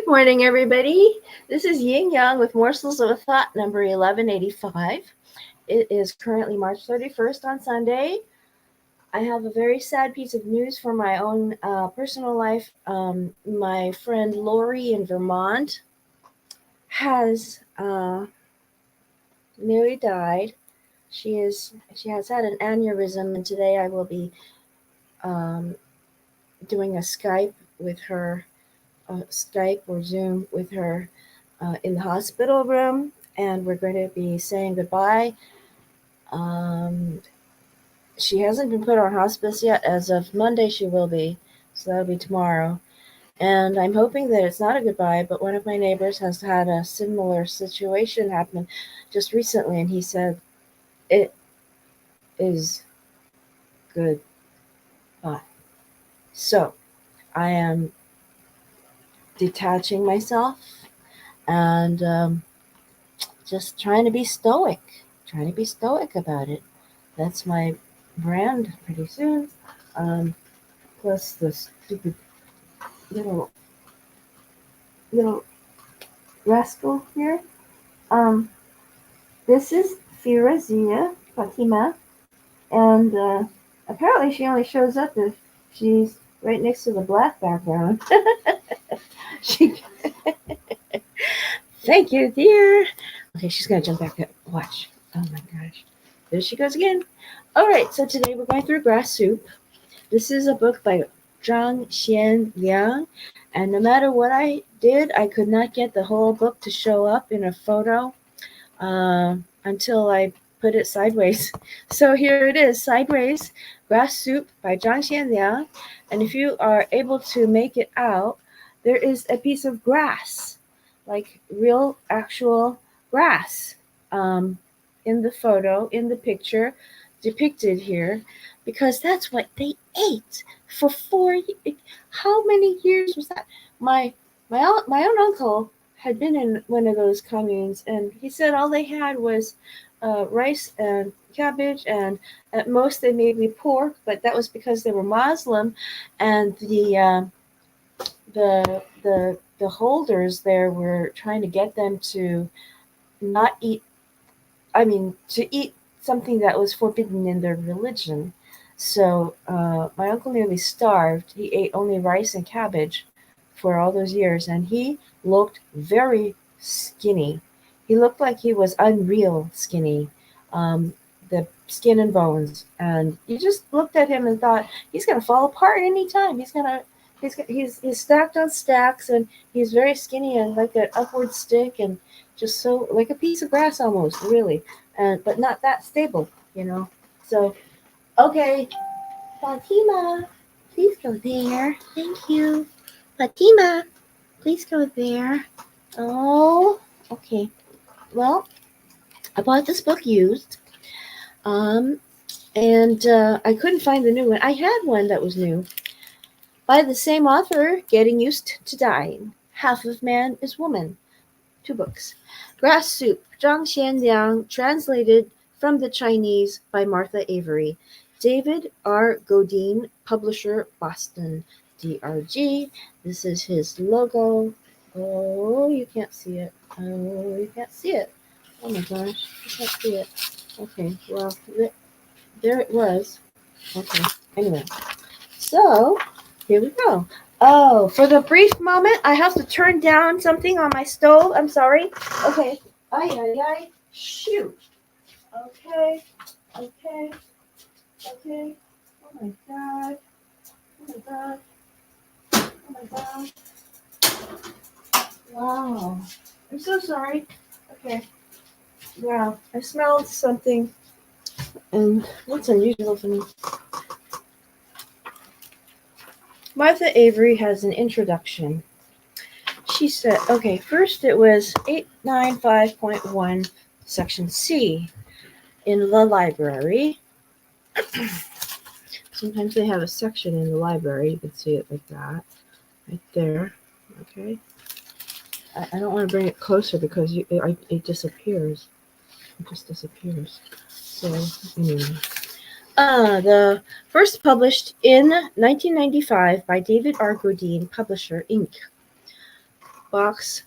Good morning, everybody. This is Xianliang with Morsels of a Thought number 1185. It is currently March 31st on Sunday. I have a very sad piece of news for my own personal life. My friend Lori in Vermont has nearly died. She has had an aneurysm, and today I will be um, doing a Skype with her, Skype or Zoom with her in the hospital room, and we're going to be saying goodbye. Um, she hasn't been put on hospice yet. As of Monday, she will be, so that'll be tomorrow. And I'm hoping that it's not a goodbye, but one of my neighbors has had a similar situation happen just recently, and he said it is goodbye. So I am detaching myself and just trying to be stoic about it. That's my brand pretty soon. Um, Plus the stupid little little rascal here. Um, this is Firazia Fatima, and apparently she only shows up if she's right next to the black background. she, Thank you, dear. Okay, she's gonna jump back up. Watch. Oh my gosh, there she goes again. All right, so today we're going through Grass Soup. This is a book by Zhang Xianliang, and no matter what I did, I could not get the whole book to show up in a photo until I put it sideways. So here it is, Sideways, Grass Soup by Zhang Xianliang, and if you are able to make it out, there is a piece of grass, like real, actual grass, um, in the photo, in the picture depicted here, because that's what they ate for 4 years. How many years was that? My own uncle had been in one of those communes, and he said all they had was rice and cabbage, and at most they maybe pork, but that was because they were Muslim, and the holders there were trying to get them to not eat. I mean, to eat something that was forbidden in their religion. So my uncle nearly starved. He ate only rice and cabbage for all those years, and he looked very skinny. He looked like he was unreal skinny, the skin and bones. And you just looked at him and thought he's gonna fall apart anytime. He's stacked on stacks, and he's very skinny and like an upward stick, and just so like a piece of grass almost, really, and but not that stable. So okay, Fatima, please go there. Thank you, Fatima. Please go there. Oh, okay. Well, I bought this book used, um, and I couldn't find the new one. I had one that was new by the same author, Getting Used to Dying. Half of Man is Woman. 2 books. Grass Soup, Zhang Xianliang, translated from the Chinese by Martha Avery. David R. Godine, publisher, Boston, DRG. This is his logo. Oh, you can't see it. Oh, you can't see it. Oh my gosh, you can't see it. Okay, well, there it was. Okay, anyway. So, here we go. Oh, for the brief moment, I have to turn down something on my stove. I'm sorry. Okay. Ay, ay, ay. Shoot. Okay. Okay. Okay. Oh my god. Oh my god. Oh my god. Wow. I'm so sorry. Okay. Wow. I smelled something, and that's unusual for me. Martha Avery has an introduction. She said, okay, first it was 895.1, section C, in the library. Sometimes they have a section in the library. You can see it like that, right there. Okay. I don't want to bring it closer because it disappears. It just disappears. So, anyway. The first published in 1995 by David R. Godine, Publisher, Inc. Box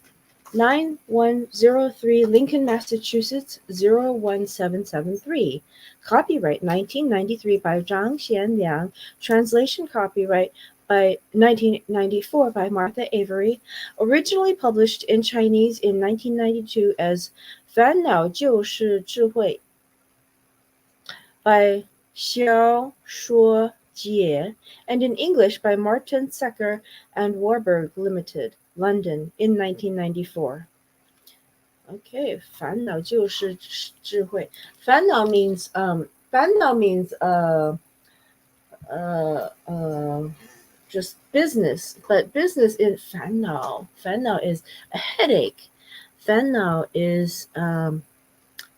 9103, Lincoln, Massachusetts 01773. Copyright 1993 by Zhang, Xianliang. Translation copyright by 1994 by Martha Avery. Originally published in Chinese in 1992 as 烦恼就是智慧 by Xiao Shuo Jie, and in English by Martin Secker and Warburg Limited, London, in 1994. Okay, 烦恼就是智慧。烦恼 means 烦恼 means just business, but business in 烦恼 is a headache. 烦恼 is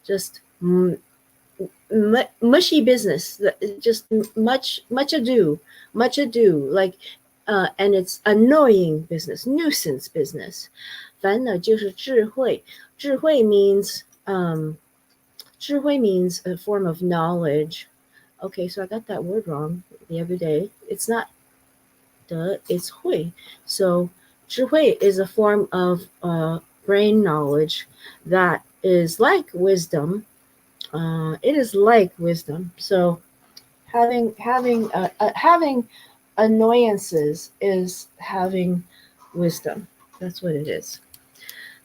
just mushy business, just much ado, like and it's annoying business, nuisance business. 烦恼就是智慧。智慧 means 智慧 means a form of knowledge. Okay, so I got that word wrong the other day. It's not it's 慧. So 智慧 is a form of brain knowledge that is like wisdom. It is like wisdom. So having annoyances is having wisdom. That's what it is.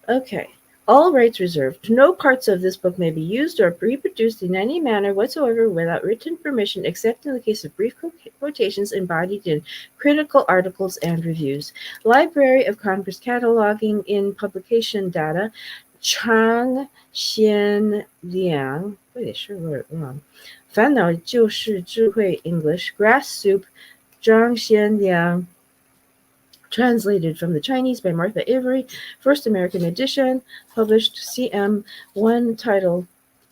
Okay. All rights reserved. No parts of this book may be used or reproduced in any manner whatsoever without written permission, except in the case of brief quotations embodied in critical articles and reviews. Library of Congress cataloging in publication data. Zhang, Xianliang. Wait, I sure wrote it wrong. 烦恼就是智慧 English. Grass Soup. Zhang, Xianliang. Translated from the Chinese by Martha Avery, first American edition, published CM1, title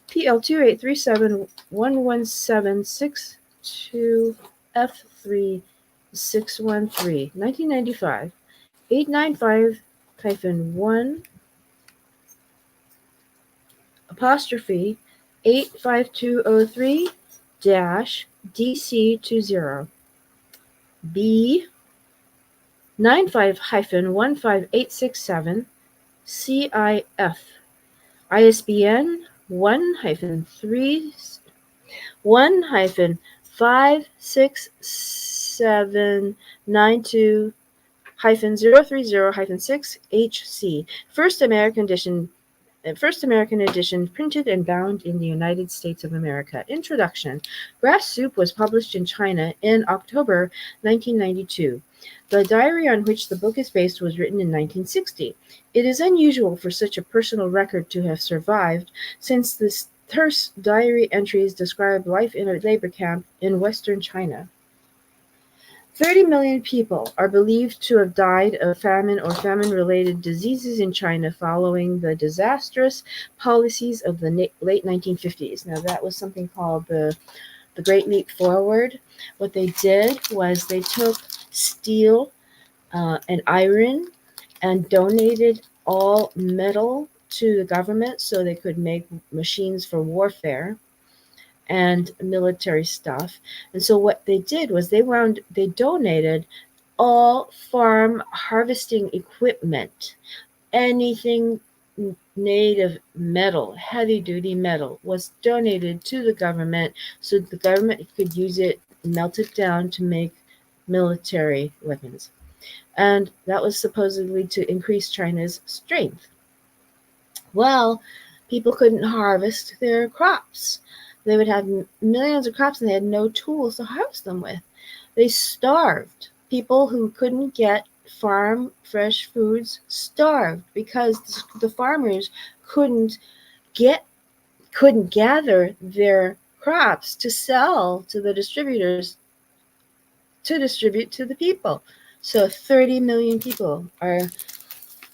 PL283711762F3613, 1995, 895-1 apostrophe 85203-DC20 B 95-15867 CIF ISBN 1-56792-030-6 HC First American edition, printed and bound in the United States of America. Introduction. Grass Soup was published in China in October 1992. The diary on which the book is based was written in 1960. It is unusual for such a personal record to have survived, since the terse diary entries describe life in a labor camp in western China. 30 million people are believed to have died of famine or famine-related diseases in China following the disastrous policies of the late 1950s. Now, that was something called the Great Leap Forward. What they did was they took steel and iron and donated all metal to the government so they could make machines for warfare and military stuff. And so what they did was they donated all farm harvesting equipment, anything made of metal, heavy duty metal, was donated to the government so the government could use it, melt it down to make military weapons. And that was supposedly to increase China's strength. Well, people couldn't harvest their crops. They would have millions of crops and they had no tools to harvest them with. They starved. People who couldn't get farm fresh foods starved because the farmers couldn't gather their crops to sell to the distributors to distribute to the people. So 30 million people are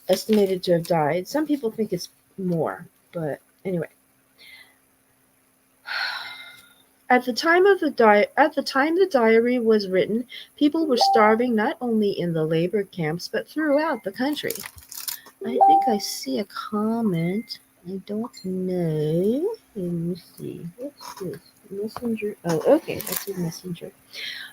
estimated to have died. Some people think it's more, but anyway. At the time the diary was written, people were starving not only in the labor camps but throughout the country. I think I see a comment. I don't know. Let me see. What's this? Messenger. Oh, okay. That's his messenger.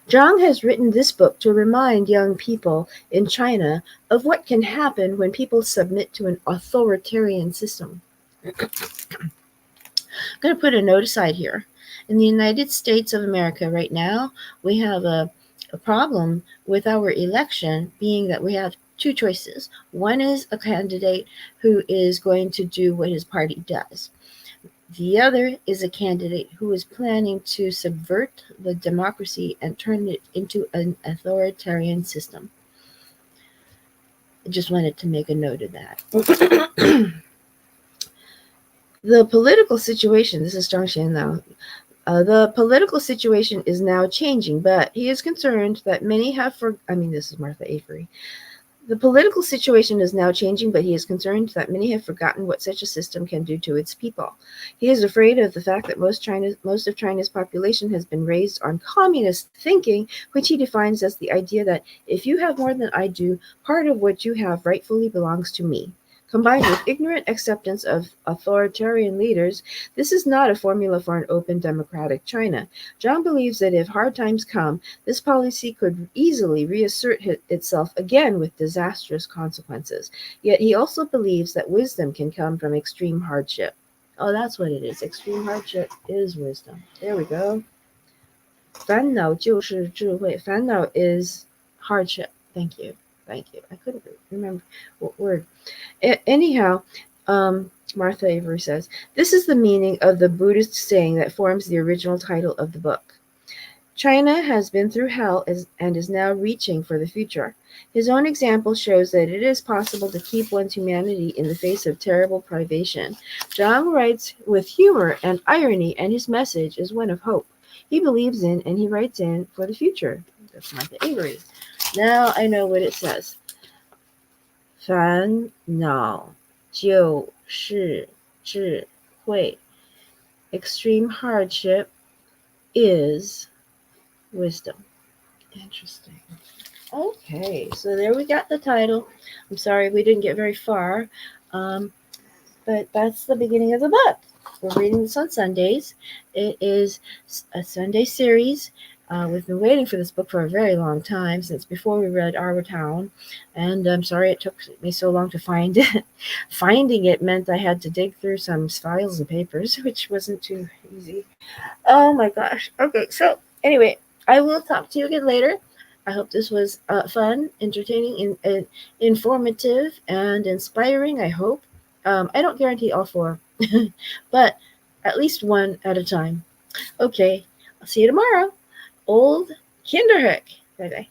Zhang has written this book to remind young people in China of what can happen when people submit to an authoritarian system. I'm going to put a note aside here. In the United States of America right now, we have a problem with our election being that we have two choices. One is a candidate who is going to do what his party does. The other is a candidate who is planning to subvert the democracy and turn it into an authoritarian system. I just wanted to make a note of that. The political situation, this is Zhang Xianliang. The political situation is now changing, but he is concerned that many have this is Martha Avery. The political situation is now changing, but he is concerned that many have forgotten what such a system can do to its people. He is afraid of the fact that most of China's population has been raised on communist thinking, which he defines as the idea that if you have more than I do, part of what you have rightfully belongs to me. Combined with ignorant acceptance of authoritarian leaders, this is not a formula for an open democratic China. Zhang believes that if hard times come, this policy could easily reassert itself again with disastrous consequences. Yet he also believes that wisdom can come from extreme hardship. Oh, that's what it is. Extreme hardship is wisdom. There we go. 烦恼就是智慧. 烦恼 is hardship. Thank you. Thank you. I couldn't remember what word. Anyhow, Martha Avery says, this is the meaning of the Buddhist saying that forms the original title of the book. China has been through hell and is now reaching for the future. His own example shows that it is possible to keep one's humanity in the face of terrible privation. Zhang writes with humor and irony, and his message is one of hope. He believes in and he writes in for the future. That's Martha Avery. Now I know what it says. 烦恼就是智慧. Extreme hardship is wisdom. Interesting. Okay, so there we got the title. I'm sorry we didn't get very far, but that's the beginning of the book. We're reading this on Sundays. It is a Sunday series. We've been waiting for this book for a very long time, since before we read Our Town, and I'm sorry it took me so long to find it. Finding it meant I had to dig through some files and papers, which wasn't too easy. Oh my gosh. Okay, so anyway, I will talk to you again later. I hope this was fun, entertaining, and informative, and inspiring, I hope. I don't guarantee all four, but at least one at a time. Okay, I'll see you tomorrow. Old Kinderhook. Bye bye.